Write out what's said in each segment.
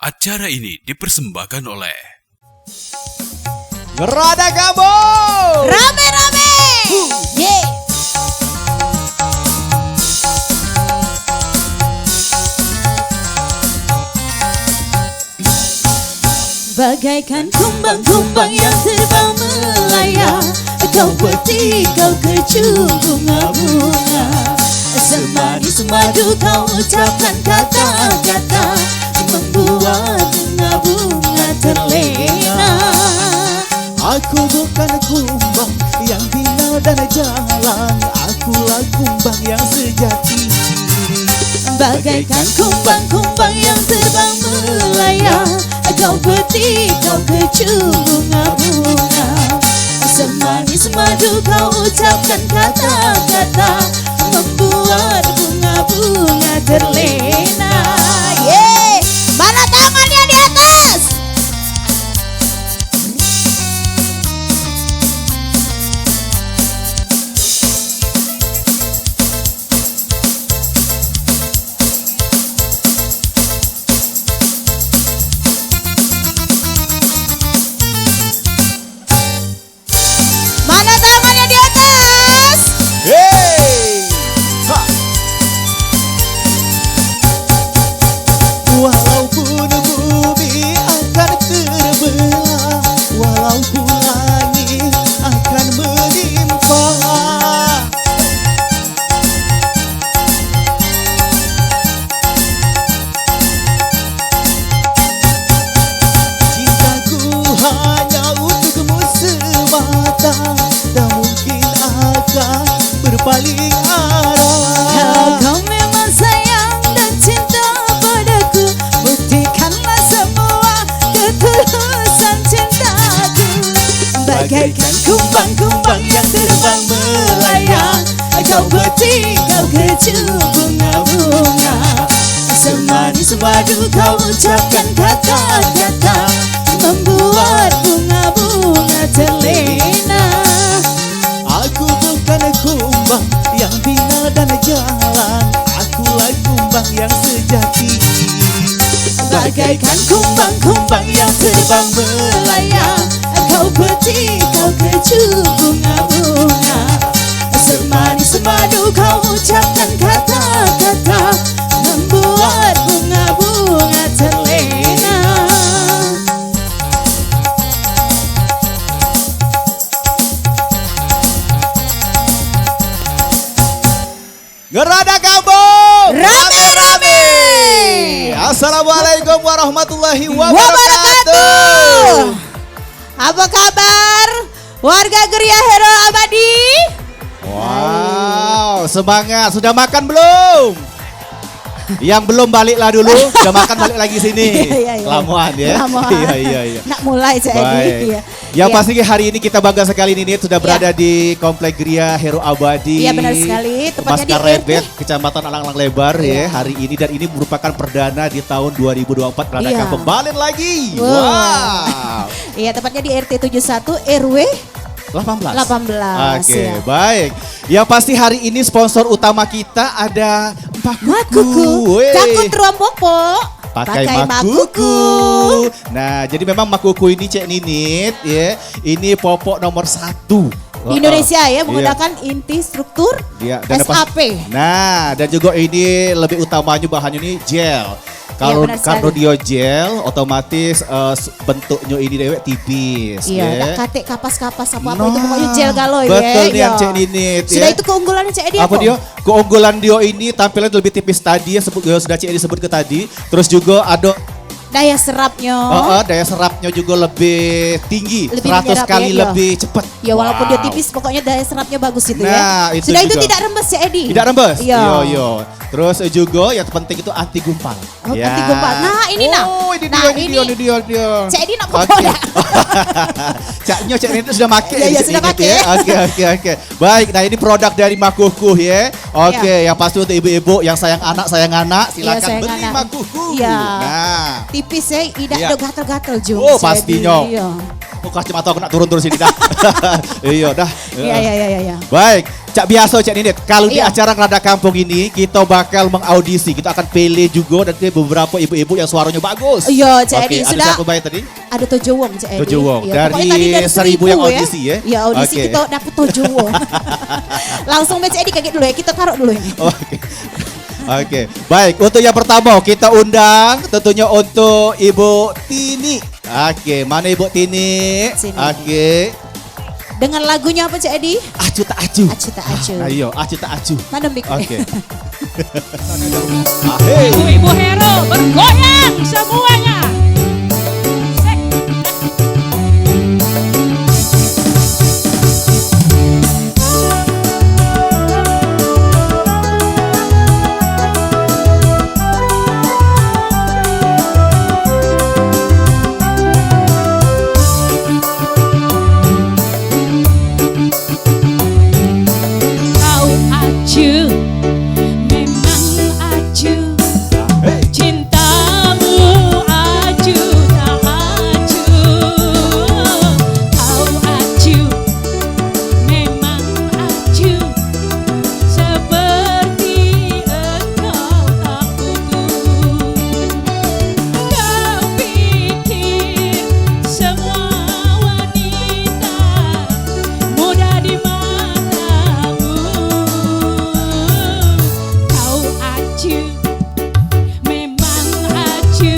Acara ini dipersembahkan oleh Gerada Gabo. Rame-rame. Ye. Bagaikan kumbang-kumbang yang terbang melayang, kau petik, kau kecium bunga-bunga. Semanis madu kau ucapkan kata-kata, membuat bunga-bunga terlena. Aku bukan kumbang yang tinggal dan jalan, akulah kumbang yang sejati. Bagaikan kumbang-kumbang yang terbang melayang, kau petik, kau kecium bunga-bunga. Semanis madu kau ucapkan kata-kata, membuat bunga-bunga terlena. Yeay, mana tangannya di atas? Mana tangannya di atas? Hey! Ha! Walaupun bumi akan terbelah, walaupun langit akan menimpa, cintaku hanya untukmu semata, tak mungkin akan berpaling arah. Kau memang sayang dan cinta padaku, buktikanlah semua ketulusan cintaku. Bagaikan kumbang-kumbang yang terbang melayang, kau petik, kau kecium bunga-bunga. Semanis madu kau ucapkan kata-kata, membuat bunga-bunga terlena. Aku bukan kumbang yang bina dan jalan, akulah kumbang yang sejati. Bagaikan kumbang-kumbang yang terbang melayang, kau petik, kau kecium bunga-bunga. Semanis madu kau ucapkan kata-kata, membuat bunga-bunga terlena. Gerada Gabo. Rame-rame. Assalamualaikum warahmatullahi Wabarakatuh. wabarakatuh. Apa kabar warga Geria Hero Abadi? Wow, semangat. Sudah makan belum? Yang belum baliklah dulu, sudah makan balik lagi sini. Iya. Lamuan ya. Lamuan. Iya. Nak mulai Cik Baik. Edi. Iya. Yang Iya. pasti hari ini kita bangga sekali Ninit sudah berada di Komplek Geria Hero Abadi. Iya, benar sekali. Tepatnya di Maskarebet, RT. Kecamatan Alang-Alang Lebar ya Iya. hari ini, dan ini merupakan perdana di tahun 2024 mengadakan Iya. pembalin lagi. Wow. Wow. Iya, tepatnya di RT 71 RW 18. 18. Oke, ya. baik. Yang pasti hari ini sponsor utama kita ada Makuku, Wey. cakut ruang popo. Pakai Makuku. Nah, jadi memang Makuku ini Cek Ninit ya. Ini popok nomor 1 Di Indonesia ya, menggunakan inti struktur Iya, dan SAP. Nah, dan juga ini lebih utamanya bahannya ini gel. Kalau benar sekali. kardio gel, otomatis bentuknya ini dewek tipis. Iya, ya. nak katek kapas-kapas apa Nah, itu pokoknya gel galau ya. betul nih yang Iya. Cek Ninit, Sudah ya. itu keunggulannya Cek Edi Apa dia? Keunggulan dia ini tampilan lebih tipis tadi, yang sudah Cek disebut ke tadi. Terus juga ada Daya serapnya. daya serapnya juga lebih tinggi, Lebih 100 menyerap kali ya, iya. lebih cepat. Ya walaupun dia Wow. tipis pokoknya daya serapnya bagus itu Nah, ya. itu Sudah itu juga. tidak rembes Cek Edi. Tidak rembes? Iya. Yo. Terus juga yang penting itu anti gumpal. Oh, anti gumpal. Nah, ini nah. Oh, ini Nah, dia. Cek Edi nak Oke. pokok ya. Caknya Cak itu sudah make Iya, di iya, sini sudah Nit, make. ya. Oke. Baik, nah ini produk dari Makuku ya. Oke, yang pasti untuk ibu-ibu yang sayang anak silakan sayang beli anak. Makuku. Iya. Nah, Tipis ya, tidak Iya. ada gatal-gatal Jung. Oh, Cek Edi. pastinya. Iya. Oh, kacamata aku nak turun sini dah. Iya dah. Iya. Baik, Cak biasa Cak Ninit. Kalau di Iya. acara Ngerada Kampung ini kita bakal mengaudisi. Kita akan pilih juga nanti beberapa ibu-ibu yang suaranya bagus. Iya, Cak Oke, Edi. ada Sudah siapa baik tadi? ada 7 wong Cak Edi. 7 wong. Iya, Dari pokoknya tadi 1000 yang audisi ya? Iya, audisi Oke. kita dapat 7 wong. Langsung Cak Edi kaget dulu ya. Kita taruh dulu ini. Oke. Oke. Baik, untuk yang pertama kita undang tentunya untuk Ibu Tini. Oke, mana Ibu Tini? Sini. Oke. Dengan lagunya apa Cak Edi? Acu tak acu. Acu tak acu. Ayo, acu tak acu. Mana mic? Oke. Hey. Ibu-ibu hero bergoyang semuanya. Sek. Kau acu, memang acu. Hey. Cintamu acu tak acu. Kau acu, memang acu. Seperti engkau tak butuh. Kau pikir semua wanita mudah di matamu. Kau acu, memang acu.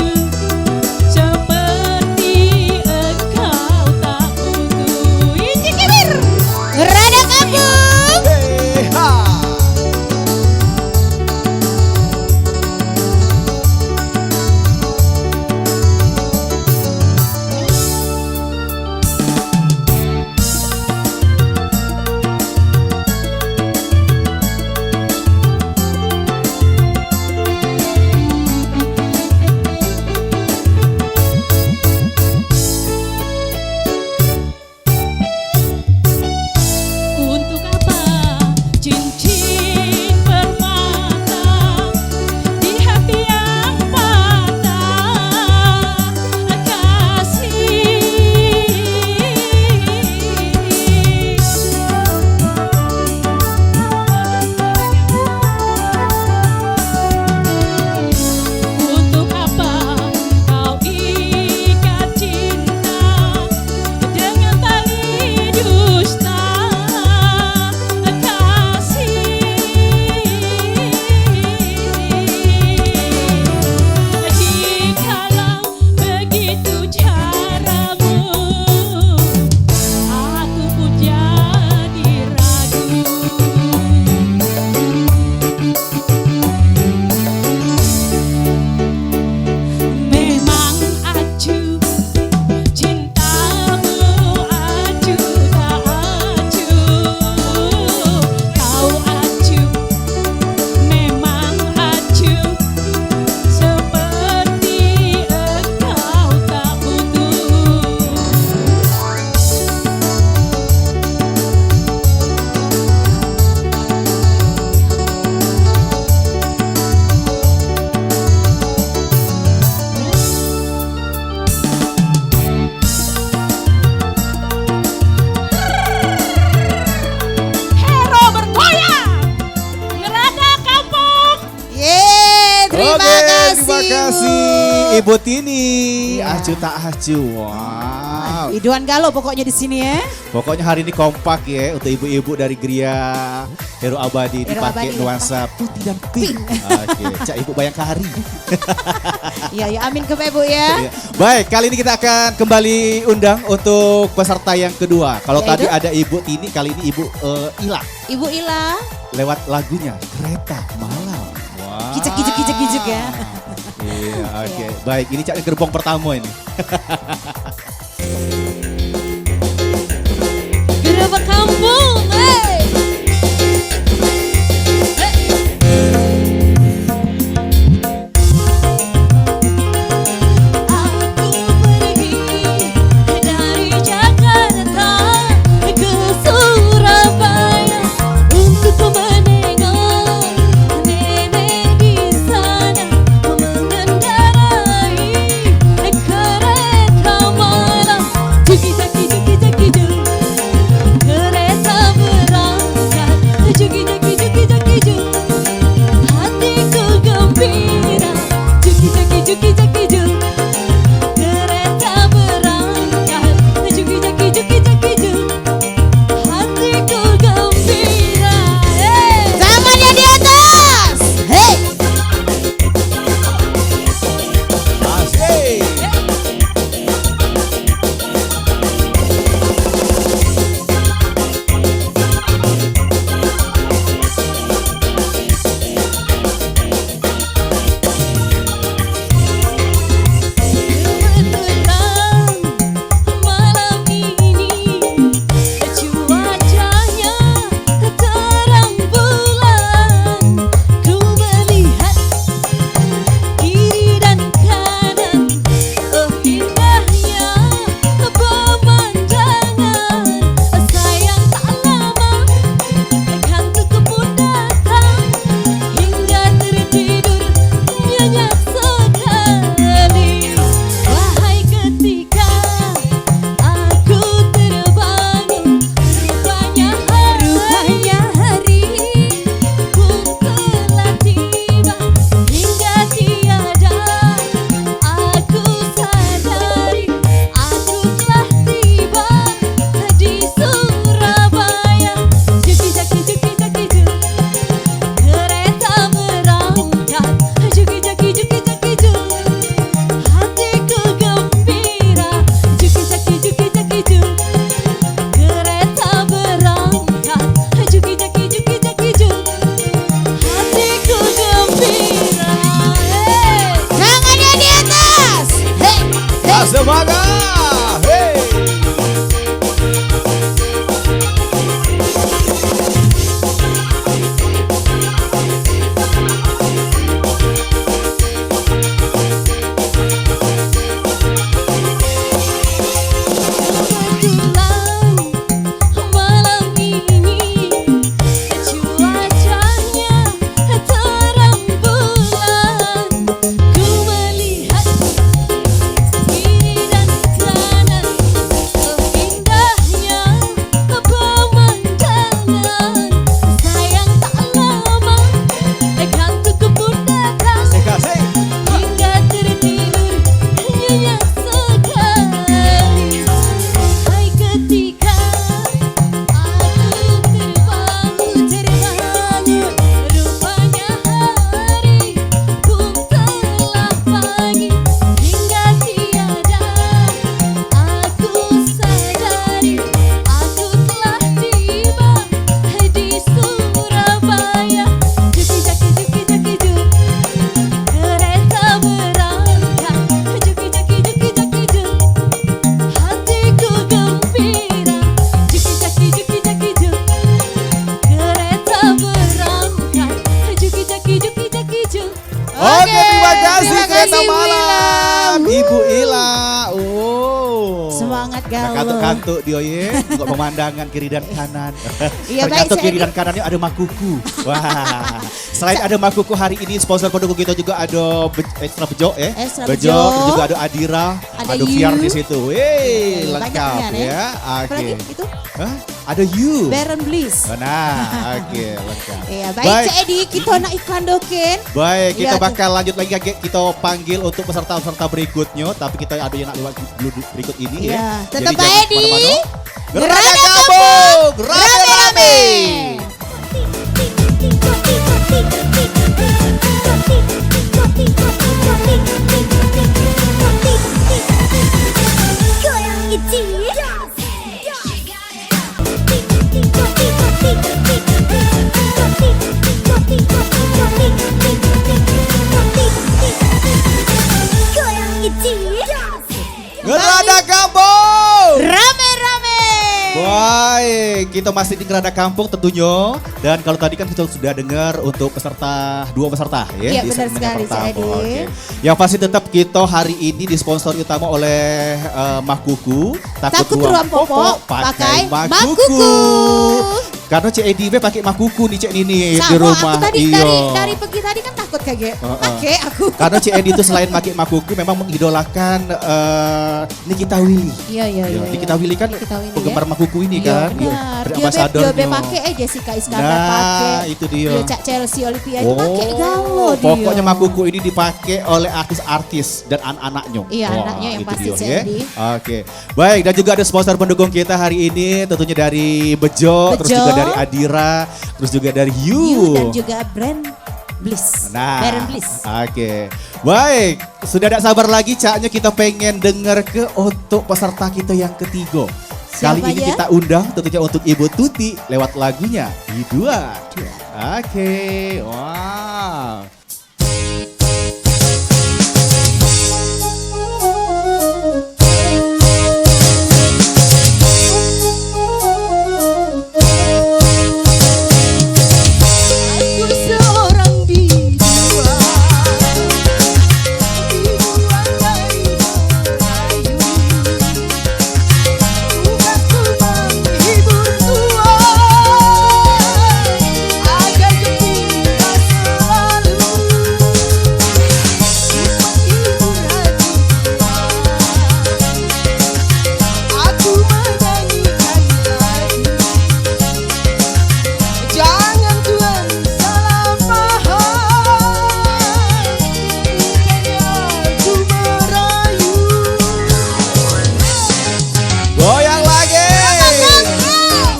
Seperti engkau tak butuh. Iji kibir. Ngerada Kampung. Hey, ha. Untuk apa cincin permata di hati yang patah kasih? Untuk apa kau ikat cinta dengan tali dusta kasih? Jikalau begitu caramu, aku pun jadi ragu. Memang acu, cintamu acu tak acu. Kau acu, memang acu. Seperti engkau tak butuh. Hero bergoyang, Ngerada Kampung. Yeay, terima Oke, kasih. terima kasih Ibu Tini. Iya. Acu tak acu. Wow. Iduan galau pokoknya di sini ya. Pokoknya hari ini kompak ya untuk ibu-ibu dari Gria Hero Abadi Hero dipakai Abadi, nuansa putih dan pink. Oke, Cak Ibu Bayangkari. Iya, ya amin ke Ibu ya. Iya. Baik, kali ini kita akan kembali undang untuk peserta yang kedua. Kalau Ya, tadi itu. ada Ibu Tini, kali ini Ibu Ila Ibu Ila, lewat lagunya Kereta Malam. Wow. Gijuk ya. Iya, oke. Baik, ini Cak gerbong pertama ini. Gerobak Kampung, hey. Aku pergi dari Jakarta ke Surabaya untuk menengok nenek di sana mengendarai kereta kiju. Oke, terima kasih terima kereta kasih, malam Wila. Ibu Ila. Oh. Semangat galau. Kantuk-kantuk dia ya, untuk pemandangan kiri dan kanan. Iya, Ternyata baik, kiri saya- dan kanannya ada makuku. Wah. Selain ada makuku hari ini sponsor pendukung kita juga ada Extra Bejo ya. Extra Bejo, Bejo. terus juga ada Adira, Ada ada You. Fiar di situ. Wey, Banyak lengkap nih, Ane. ya. Apalagi Oke. itu Hah? Ada You. Baron Bliss. Nah, oke, lengkap. Iya, baik Cik Edi, kita nak iklan doken. Baik, kita Ya, bakal lanjut lagi kita panggil untuk peserta-peserta berikutnya, tapi kita ada yang nak lewat dulu berikut ini ya. Iya, Jadi tetap jangan Pak Edi. kemana-mana. Gerada Gerada Kampung, Kampung, rame-rame. Gerada Kampung. Rame-rame. Baik, kita masih di Gerada Kampung tentunya. Dan kalau tadi kan kita sudah dengar untuk dua peserta ya. Iya, di benar segmen sekali, yang pertama. Cik Edi. Oke. Yang pasti tetap kita hari ini disponsori utama oleh Makuku. Takut ruang popok, pakai Makuku. Makuku. Karena Cik Edi pakai Makuku nih Cik Nini di Sama, rumah. aku tadi Iya. dari pergi tadi kan takut kaget. Pakai aku. Karena Cik Edi itu selain pakai Makuku memang mengidolakan Nikita Willy. Iya. Nikita Willy kan Nikita Willy, penggemar ya. Makuku ini Iya, kan. benar. brand Dia ambassadornya. be pakai Jessica Iskandar Nah, pakai. itu dia. Cak Chelsea Olivia itu pakai galau dia. Pokoknya Makuku ini dipakai oleh artis-artis dan anak-anaknya. Iya, anaknya yang itu pasti, dia, Cik ya. Edi. Oke. Baik, dan juga ada sponsor pendukung kita hari ini tentunya dari Bejo, terus Bejo. juga dari Adira, terus juga dari You You. dan juga brand Bliss. Nah, Baron Bliss. Oke. Baik, sudah tidak sabar lagi Caknya kita pengen dengar ke untuk peserta kita yang ketiga. Kali Siapa ini ya? kita undang tentunya untuk Ibu Tuti lewat lagunya Dua. Oke, wow. Aku seorang biduan, biduan dari Melayu. Tugasku menghibur tuan, agar gembira selalu. Menghibur hati tuan, aku menyanyikan lagu. Jangan tuan salah paham, bukannya aku merayu. Goyang lagi.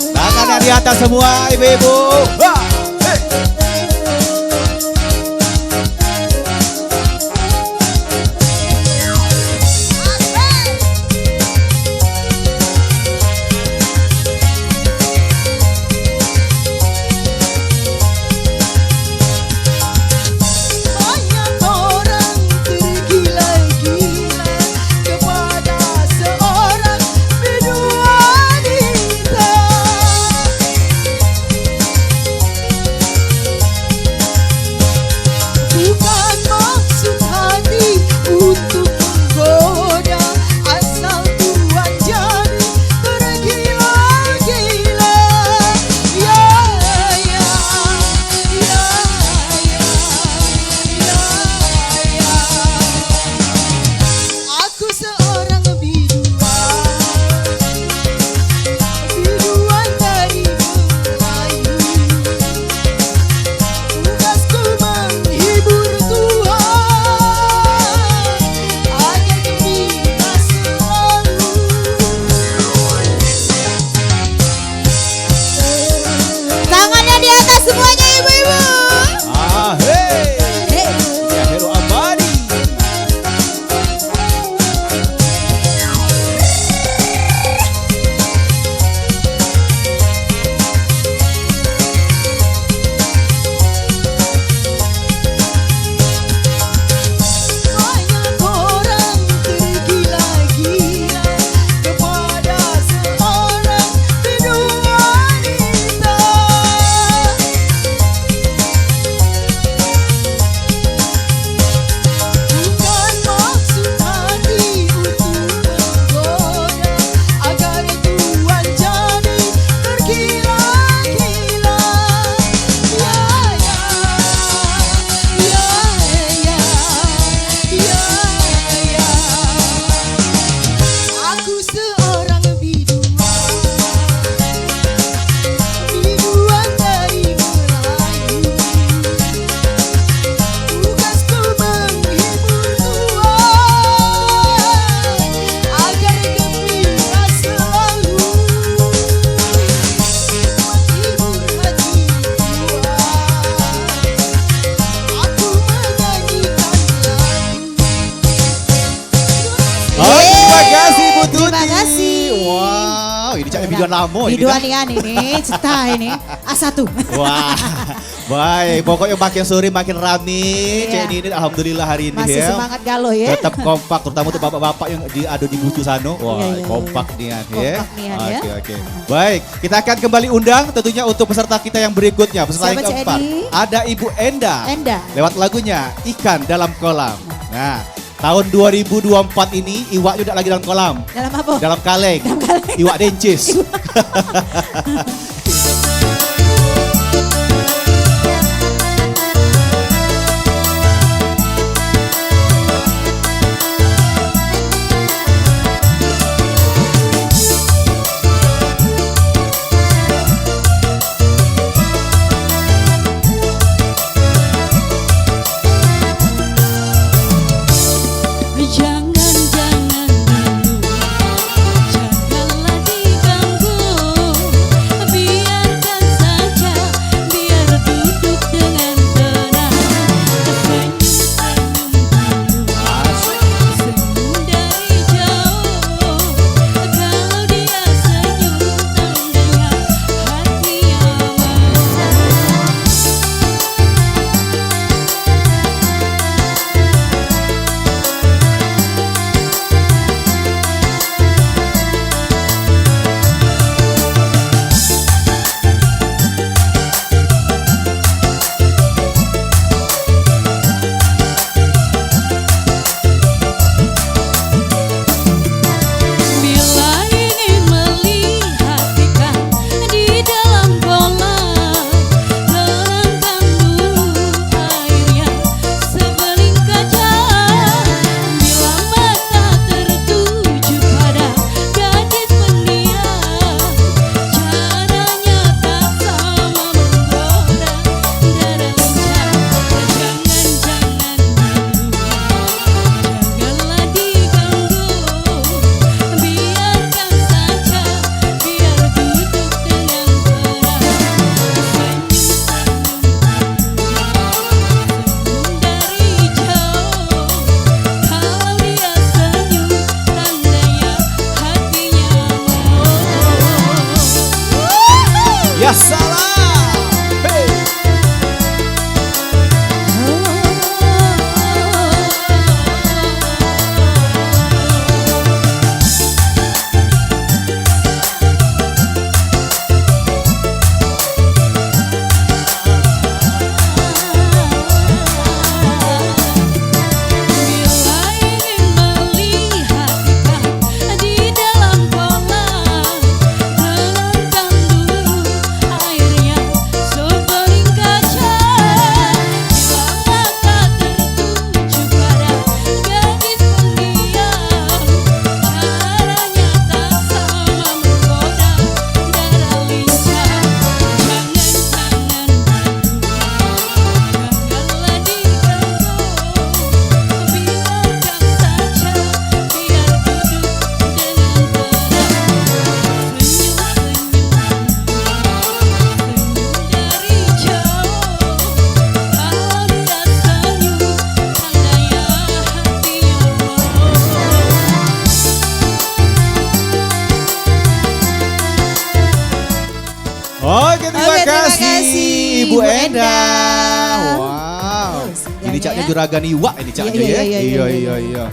Tangannya di atas semua ibu-ibu. Wah, hey. Banyak orang tergila-gila kepada seorang biduanita. kasih Bu Tuti. Terima kasih. Wow, ini caknya video lama ini. Video ini, cerita ini. A1. Wah, baik. Pokoknya makin sore makin rame. Iya. Cik ini alhamdulillah hari ini Masih ya. semangat galau ya. Tetap kompak, terutama untuk bapak-bapak yang ada di Bucu sana. Wah, Iya. kompak nian ya. Kompak nian ya. Oke. Baik, kita akan kembali undang tentunya untuk peserta kita yang berikutnya. Peserta Siapa, yang Cik keempat. Edi? Ada Ibu Enda. Enda. Lewat lagunya Ikan Dalam Kolam. Nah, tahun 2024 ini iwaknya udah lagi dalam kolam. Dalam apa? Dalam kaleng. Iwak dencis. Janganlah diganggu, biarkan saja, biar duduk dengan tenang. Senyum-senyum senyum dari jauh. Kalau dia senyum, tandanya hatinya Bila ingin melihat ikan di dalam kolam, terangkan dulu airnya sebeling kaca. Bila mata tertuju pada gadis pendiam, caranya tak sama menggoda darah lincah. Jangan-jangan dulu, janganlah diganggu, biarkan saja, biar duduk dengan tenang. Senyum-senyum dari jauh. Kalau dia senyum, tandanya hatinya mau. Ya salam. Hey. Bila ingin melihat ikan di dalam kolam, terangkan dulu airnya sebeling kaca. Bila mata tertuju pada gadis pendiam, caranya tak sama menggoda darah lincah. Jangan-jangan dulu, janganlah diganggu, biarkan saja, biar duduk dengan tenang. Senyum-senyum dari jauh. Kalau dia senyum, tandanya hatinya Oke, terima Oke, terima kasih kasih, Ibu Ibu Enda. Enda. Wow. Sedang Ini caknya ya. juragan iwak ini caknya Iya, ya. iya. Iya.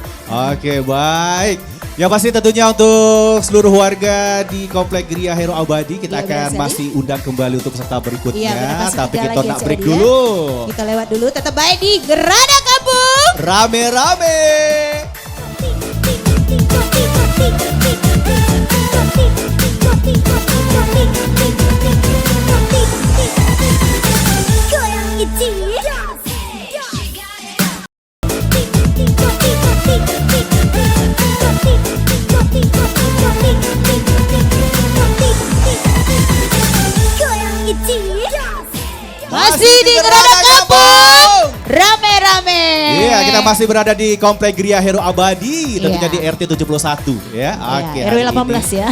Oke, baik. Ya pasti tentunya untuk seluruh warga di Komplek Gria Hero Abadi kita Iya, akan benar masih undang kembali untuk peserta berikutnya. Iya, benar, masih Tapi ada kita lagi ya, nak Cik break Edi, ya. dulu. Kita lewat dulu, tetap baik di Gerada Kampung. Rame-rame. Goyang itu. Goyang itu. Masih di Gerada Kampung. Rame-rame. Iya, kita masih berada di Komplek Gria Hero Abadi, tentunya Iya. di RT 71 ya. Oke. RW hari 18 ini- ya.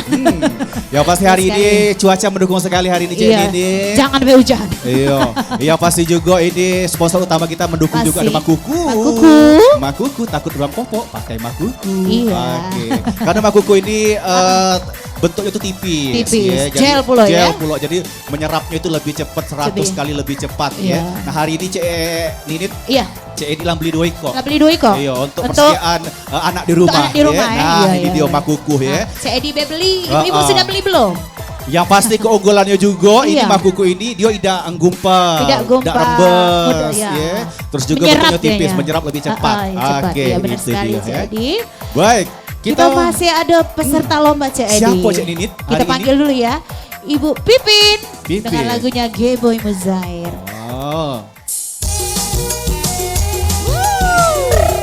Ya pasti hari Betul ini cuaca mendukung sekali hari ini Cik Iya. ini. Jangan sampai hujan. Iya, iya pasti juga ini sponsor utama kita mendukung juga Pasti. ada Makuku. Makuku. Makuku takut ruang popok pakai Makuku. Iya. Oke. Karena Makuku ini bentuknya itu tipis. Tipis. Ya, jadi- Gel pula ya. Gel pula. Jadi menyerapnya itu lebih cepat 100 Lebih. kali lebih cepat Iya. ya. Nah hari ini Cik Ninit Iya. Cik Edi lang beli 2 ekor. Lah beli 2 ekor. Iya, untuk persediaan anak di rumah. anak di rumah ya. Nah, Iya, ini iya, dia iya. Makuku ya. Saya Edi beli. Ibu Ah, sudah ah. beli belum? Yang pasti keunggulannya juga ini Iya. Makuku ini dia tidak gumpal, Tidak gumpal, rembes, mudah, ya. ya. Terus juga Menyerap bentuknya tipis, dianya. menyerap lebih cepat. Iya, cepat. Oke, Ya, benar itu sekali dia, Cik ya. Edi. Baik, Kita masih ada peserta lomba Cik Edi. Siapa Cik Ninit hari Kita ini? panggil dulu ya. Ibu Pipin. Pipin. Dengan lagunya Geboy Muzair. Oh.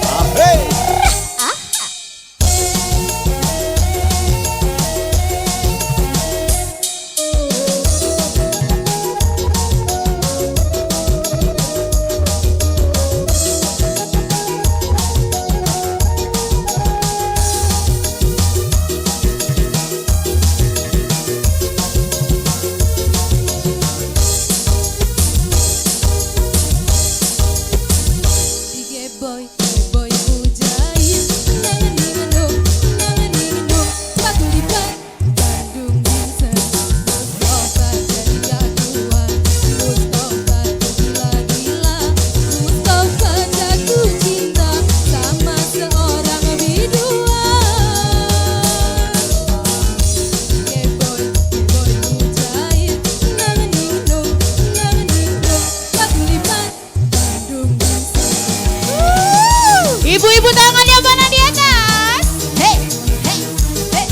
Ah, hey. Boy, boy mujair, nangan ningan nangan ningan sepatu lipat, Bandung Vincent, Mustafa jadi jagoan, Mustafa gila-gila, Mustafa jatuh cinta sama seorang biduan. Boy, boy mujair, nangan ningan sepatu lipat, Bandung Vincent. Ibu-ibu tangannya mana di atas? Hey, hey, hey.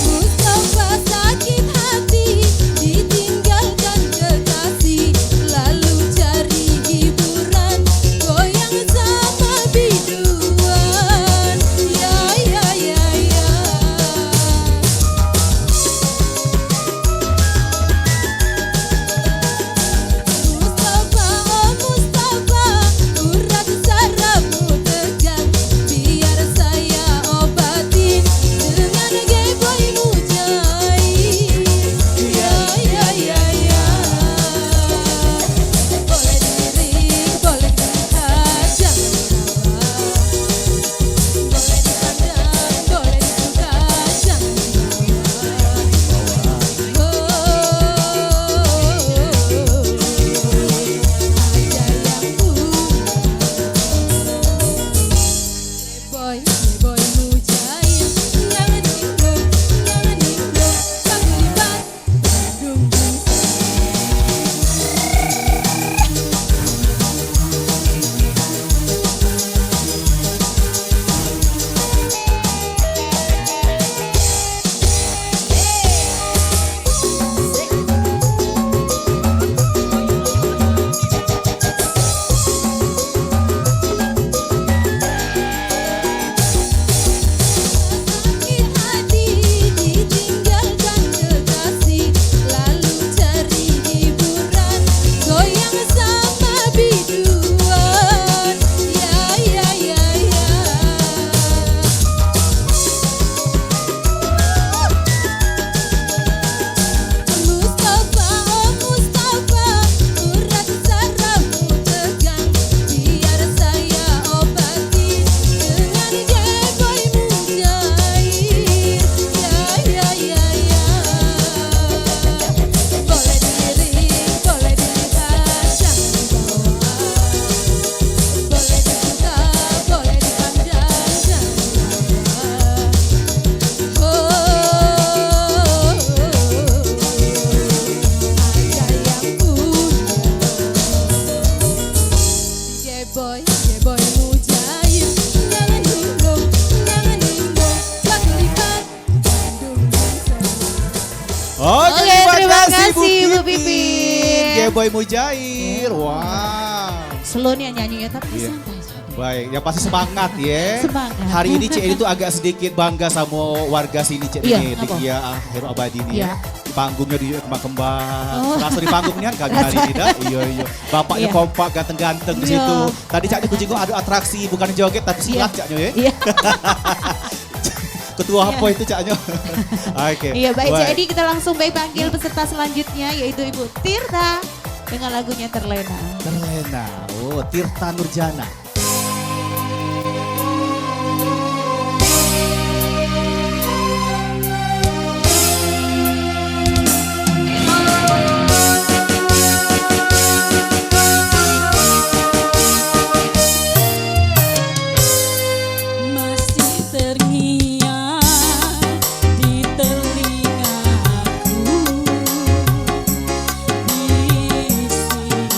Mustafa sakit hati ditinggalkan kekasih, lalu cari hiburan goyang sama biduan. Ya ya ya ya. Mustafa, oh Mustafa, urat sarafmu tegang, biar saya obatin dengan Geboy mujair. Ya ya ya ya. Boleh dilirik, boleh dilihat, jangan sabar. Boleh dipandang, boleh dibuka, jangan Boy, boy mujair, jangan ninggong, panggil lipat, Bandung sakit hati ditinggalkan kekasih, lalu cari hiburan goyang sama biduan. Ya ya ya ya. Mustafa, oh Mustafa, urat sarafmu tegang, biar saya obati dengan Geboy mujair. Ya ya ya ya. Boleh dilirik, boleh dilihat, jangan dibawa. Boleh dibuka, boleh dipandang, jangan Geboy, Geboy mujair, jangan ninggong, sepatu lipat, Bandung Vincent. Oke, Oke, terima kasih, Bu Bu Pipin. Geboy Mujair. Wow. slow nih nyanyinya tapi Iya. santai saja. Baik, yang pasti semangat ya. Semangat. Hari ini Cik Edi tuh agak sedikit bangga sama warga sini Cik Iya, Edi. apa? Dia Heru Abadi nih Iya. ya. Panggungnya di kembang-kembang. Oh. Rasa di panggungnya kami hari ini dah. Iya. Bapaknya Iya. kompak ganteng-ganteng di Iya. situ. Tadi Cak di Kucing ada atraksi bukan joget tapi silat Caknya ya. Iya. Ketua Iya. apa itu Caknya? Oke. Iya baik Cik Edi, kita langsung baik panggil peserta selanjutnya yaitu Ibu Tirta dengan lagunya Terlena. Terlena. Oh, Tirta Nurjana. Masih terngiang di telingaku bisik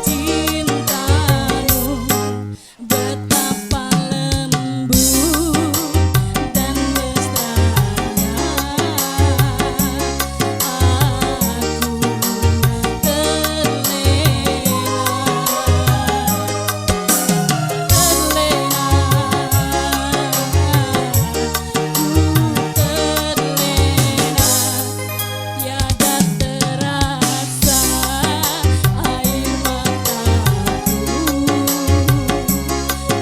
cintamu, betapa lembut dan mesranya aku tiada terasa air mataku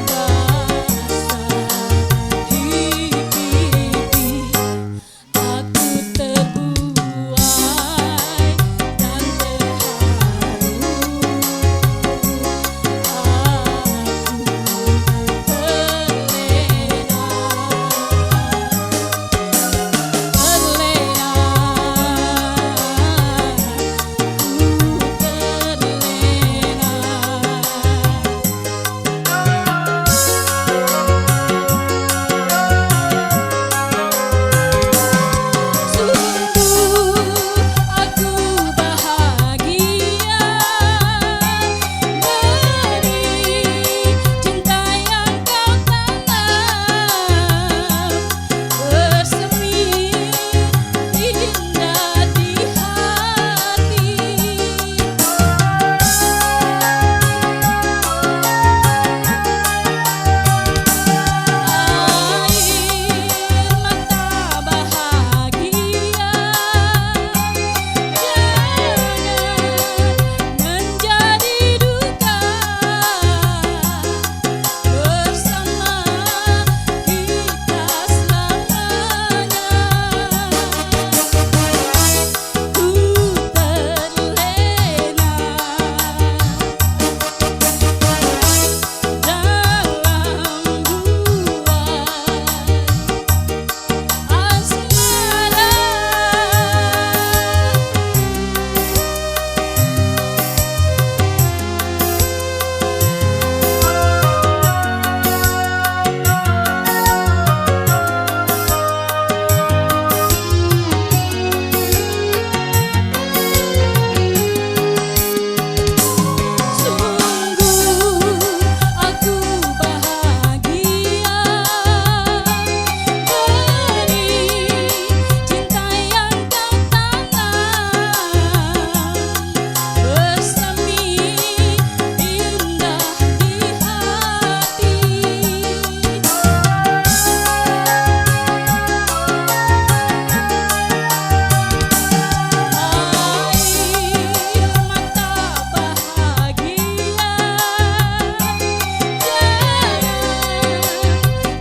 basah pipi, aku terbuai dan aku bahagia beri cinta yang kau tanam, bersemi indah di hati. Air mata bahagia jangan menjadi duka, bersama kita selamanya. Ku terlena dalam buai asmara. Sungguh aku bahagia beri cinta yang kau tanam, bersemi indah di hati. Air mata bahagia jangan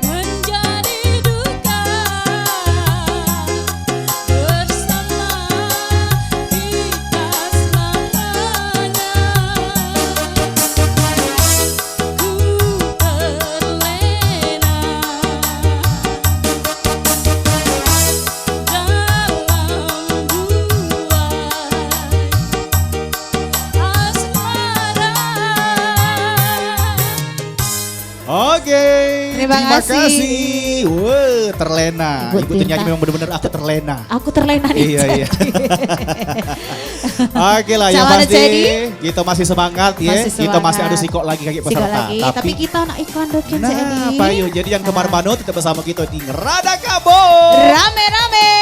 menjadi duka, bersama kita selamanya. Ku terlena dalam buai asmara. Oke. Terima kasih. kasih. Wah, terlena. Ibu Ibu tuh nyanyi Tirta. memang benar-benar aku terlena. Aku terlena nih. Iya, Cik iya. Edi. Oke lah, yang Sama ada pasti Cik Edi. kita masih semangat ya. Masih Kita masih semangat. ada sikok lagi kayak Sikok peserta. lagi, tapi kita nak iklan dulu kan Cik Edi. Nah, Payu. Jadi yang kemar mano tetap bersama kita di Ngerada Kabo. Rame-rame.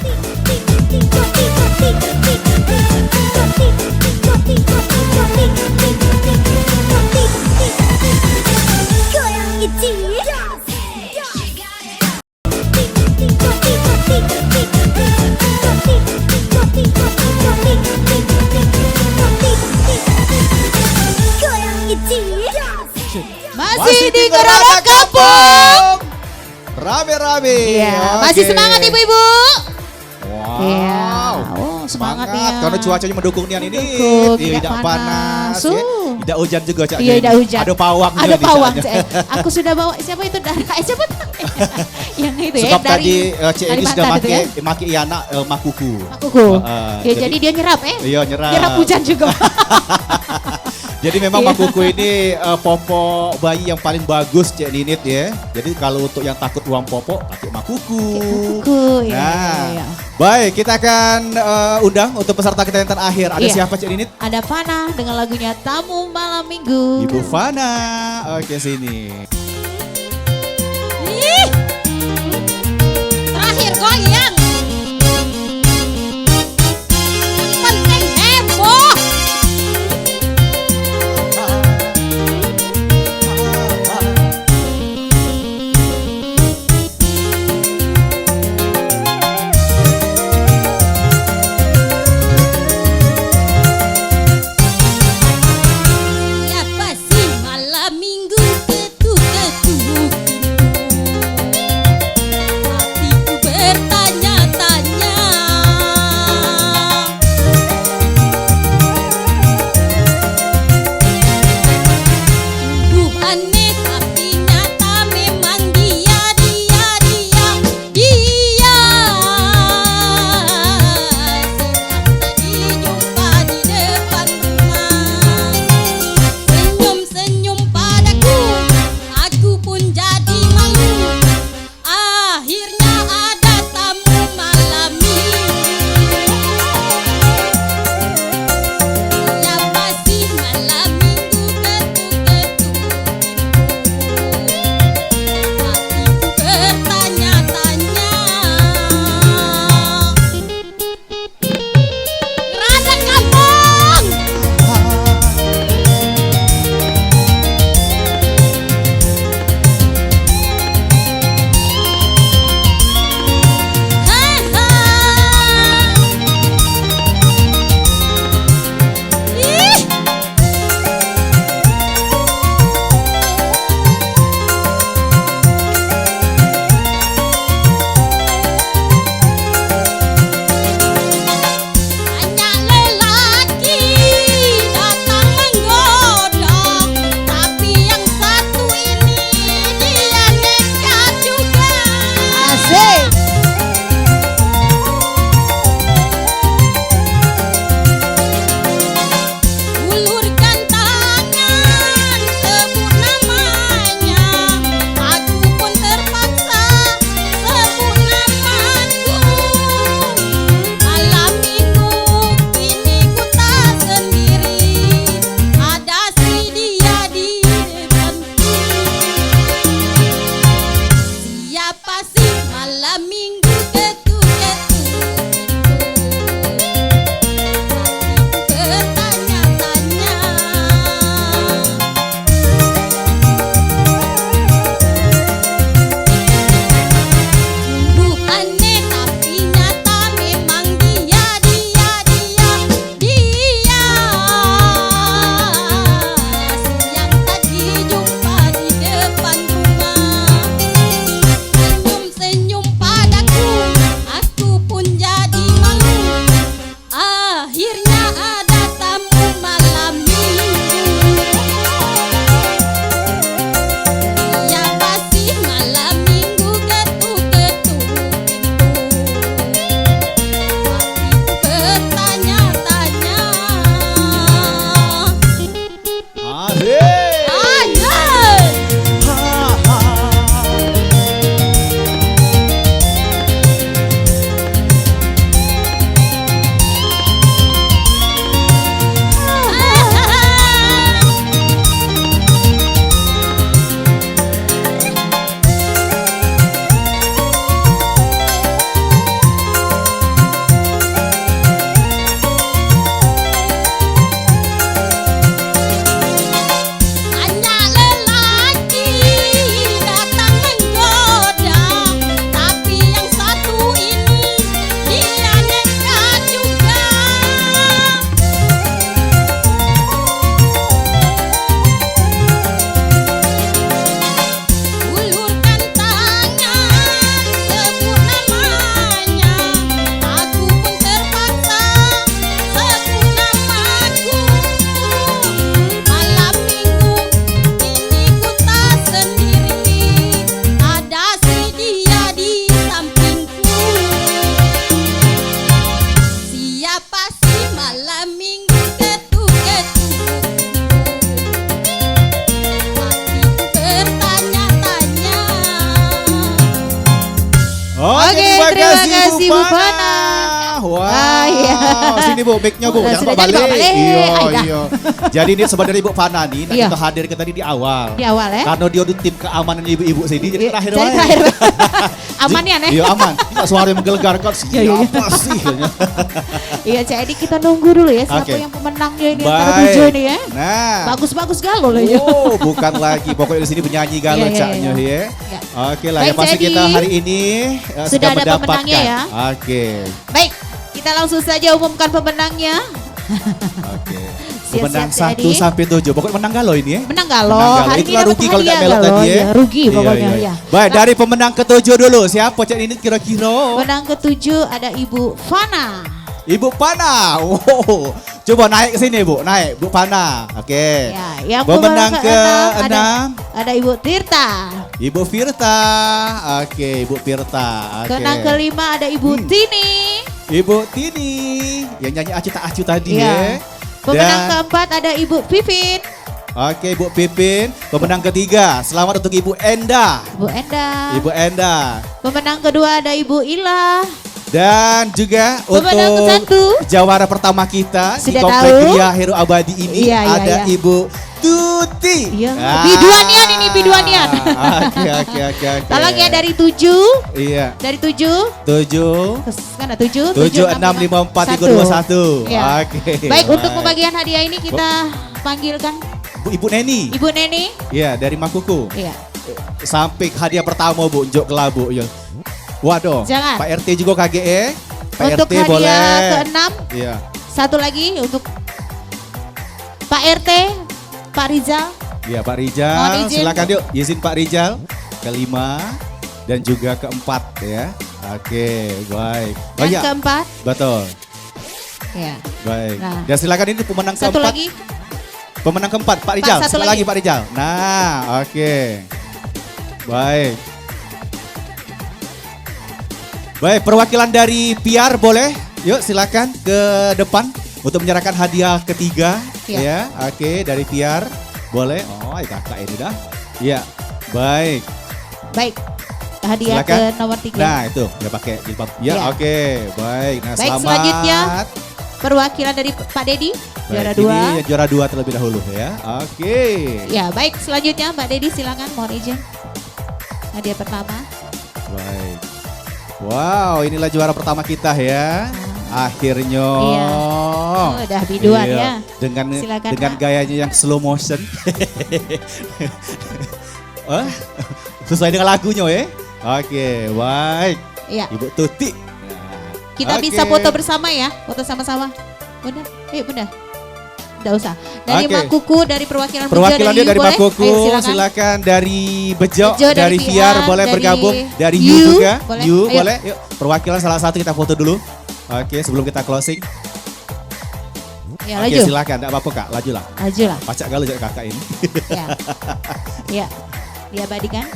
Tik tik tik tik tik tik tik tik tik tik tik tik tik tik tik tik tik Masih di Gerobak Kampung. Rame-rame. Iya, masih Oke. semangat ibu-ibu. Wow. Iya. Oh, semangat ya. Karena cuacanya mendukung nih ini. Mendukung, Tidak tidak panas. panas. Ya. Tidak hujan juga Cak. Iya, tidak hujan. Ada pawang Ada juga di pawang. sana. Aku sudah bawa siapa itu siapa tuh? Yang itu ya Sebab dari tadi Cik Edi sudah Kalimantan itu pakai maki Iana makuku. Akuku. Ya jadi jadi dia nyerap Iya, nyerap. Nyerap hujan juga. Jadi memang Iya. makuku ini popok bayi yang paling bagus Cik Ninit ya. Jadi kalau untuk yang takut ruang popok pakai makuku. Kuku ya. Nah, Ya. baik kita akan undang untuk peserta kita yang terakhir. Ada Iya. siapa Cik Ninit? Ada Fana dengan lagunya Tamu Malam Minggu. Ibu Fana. Oke sini. Ih, terakhir goyang. Yang penting heboh. Siapa sih malam minggu ketuk-ketuk pintu? Hatiku bertanya Terima kasih Bu Fana. Wow. Iya. Sini Bu, mic-nya Bu, Sudah jangan jadi, balik. bawa balik. Iya, Aida. iya. Jadi ini sebenarnya Ibu Fana nih, Iya. kita hadir ke tadi di awal. Di awal ya. Karena dia udah tim keamanan ibu-ibu sini, jadi terakhir Jadi wae. terakhir. Aman ya nih. Iya aman. Tidak suara yang menggelegarkan. Iya, iya. Siapa sih? Iya, jadi kita nunggu dulu ya siapa Oke. yang pemenangnya ini antara tujuh ini ya. Nah. Bagus-bagus galau loh ya. Oh, bukan lagi. Pokoknya di sini penyanyi galau Iya, iya, caknya iya. ya. Ya. Oke lah, Baik, yang pasti jadi kita hari ini sudah sedang ada mendapatkan. pemenangnya ya. Oke. Baik, kita langsung saja umumkan pemenangnya. Oke. Siap-siap, Pemenang Jadi. 1 sampai 7. Pokoknya menang galau ini ya. Menang galau. Menang galau. Hari ini Itulah dapat rugi kalau nggak hadiah melot galau. tadi ya. Ya, rugi Iya, pokoknya iya. ya. Baik, dari pemenang ke-7 dulu. Siapa cek ini kira-kira? Pemenang ketujuh ada Ibu Fana. Ibu Fana. Oh. Coba naik ke sini Bu, naik Bu Fana. Oke. Ya, yang Pemenang ke-6 ke-6 ada Ibu Tirta. Ibu Firta. Oke, Ibu Firta. Oke. Pemenang ke-5 ada Ibu Tini. Ibu Tini yang nyanyi acu tak acu tadi Iya. ya. Pemenang Dan- keempat ada Ibu Pipin. Oke, Ibu Pipin. Pemenang ketiga, selamat untuk Ibu Enda. Ibu Enda. Ibu Enda. Pemenang kedua ada Ibu Ila. Dan juga Pemenang untuk ke-1. jawara pertama kita di Sudah Komplek tahu? Gria Heru Abadi ini Iya, iya, ada iya. Ibu Tuti. Iya. Biduanian ini, Biduanian. Oke. Tolong ya dari 7. Iya. Dari 7. 7 Kan ada 7. 7 6 5 4 3 2 1. Iya. Oke. Baik, untuk pembagian hadiah ini kita panggilkan Ibu Neni. Ibu Neni. Iya, dari Makuku. Iya. Sampai hadiah pertama Bu, njok kelabu ya. Waduh, Jangan. Pak RT juga KGE. Pak Untuk RT hadiah boleh. ke-6, Iya. satu lagi untuk Pak RT, Pak Rizal. Iya Pak Mohon Rijal, izin. silakan yuk izin Pak Rijal. Kelima dan juga keempat ya. Oke, baik. Oh Dan iya, keempat. betul. Ya. Baik. Nah. Dan silakan ini pemenang Satu keempat. lagi. Pemenang keempat Pak Rijal. satu Sekali lagi. lagi Pak Rijal. Nah, oke. Baik. Baik, perwakilan dari PR boleh? Yuk silakan ke depan untuk menyerahkan hadiah ketiga. Ya. Ya, oke dari PR boleh. Oh, kakak ini dah. Ya, baik. Baik. Hadiah Silakan. ke nomor 3. Nah itu udah pakai jilbab. Ya, Ya. oke, baik. Nah Baik, selamat. selanjutnya Perwakilan dari Pak Dedi, Baik, juara ini 2. yang juara 2 terlebih dahulu ya. Oke. Ya, baik, selanjutnya Mbak Dedi silakan, mohon izin. Hadiah pertama. Baik. Wow, inilah juara pertama kita ya. Akhirnya. Iya. Oh, udah biduan Iya, ya. Dengan Silakan, dengan Pak. gayanya yang slow motion. Hah? Sesuai dengan lagunya ya. Oke, baik. Iya. Ibu Tuti. Kita Oke. bisa foto bersama ya, foto sama-sama. Bunda, bunda. Nggak usah. Dari Oke. Makuku, dari perwakilan Bejo, Perwakilan dia dari boleh? Makuku, Ayo, silakan. silakan dari Bejo, Bejo, dari dari VR VR, boleh dari bergabung, dari You, You juga, boleh. You Ayo. boleh. Yuk, perwakilan salah satu kita foto dulu. Oke, sebelum kita closing. Ya, Oke, laju. silakan, enggak apa-apa Kak, lajulah. Laju lah. Pacak galau jadi kakak ini. Ya. Ya. Diabadikan.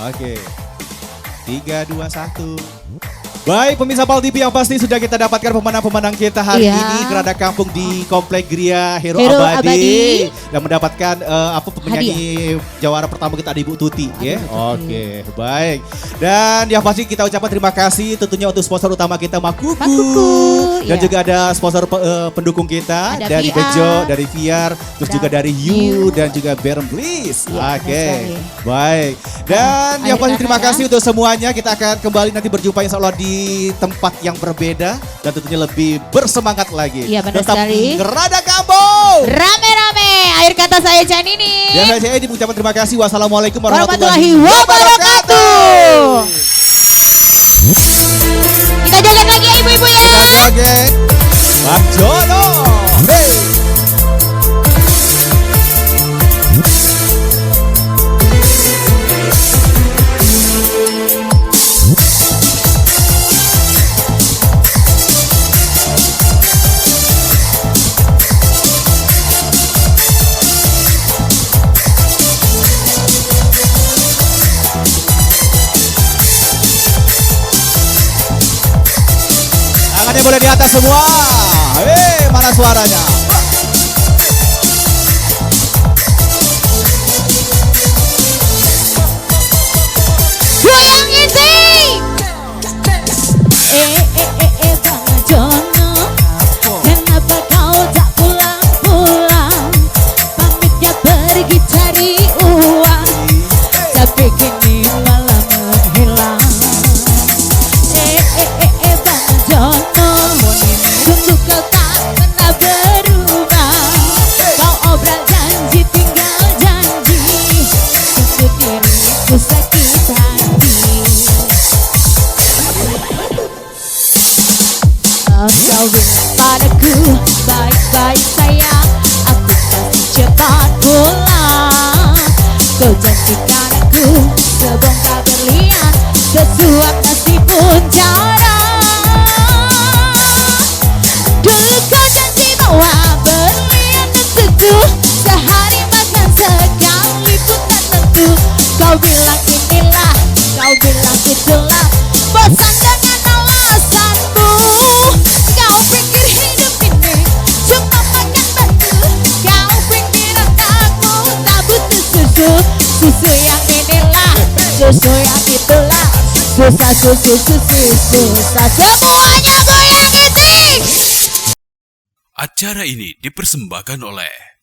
Oke. 3, 2, 1. Baik pemirsa Pal TV yang pasti sudah kita dapatkan pemenang-pemenang kita hari Iya. ini Gerada Kampung di Komplek Gria Hero Hero Abadi, Abadi. dan mendapatkan penyanyi jawara pertama kita ada Ibu Tuti ya. Ibu Tuti. Oke, baik. Dan yang pasti kita ucapkan terima kasih tentunya untuk sponsor utama kita Makuku. Makuku, Dan iya. juga ada sponsor pendukung kita Ada dari VR, Bejo, dari VR, terus dan juga dari You You. dan juga Berem Bliss. Iya, Oke. benar sekali. Baik. Dan yang akhir paling kata terima ya. kasih untuk semuanya. Kita akan kembali nanti berjumpa insya Allah di tempat yang berbeda dan tentunya lebih bersemangat lagi. Iya, benar Tetap sekali. Gerada Kampung. Rame-rame. Akhir kata saya Janini. Dan saya Edi mengucapkan terima kasih. Wassalamualaikum Warahmatullahi warahmatullahi wabarakatuh. Kita joget lagi ya ibu-ibu ya. Oke. Bang Jono. Hey. Tangannya boleh di atas semua. Hei, mana suaranya? sesuap nasi pun jarang. Dulu kau janji bahwa berlian dan teduh, sehari makan sekali pun tak tentu. Kau bilang inilah, kau bilang itulah, bosan dengan alasanmu. Kau pikir hidup ini cuma makan batu, kau pikir aku tak butuh susu. Susu yang inilah, susu yang itulah, susah susu susah semuanya gue yang isi. Acara ini dipersembahkan oleh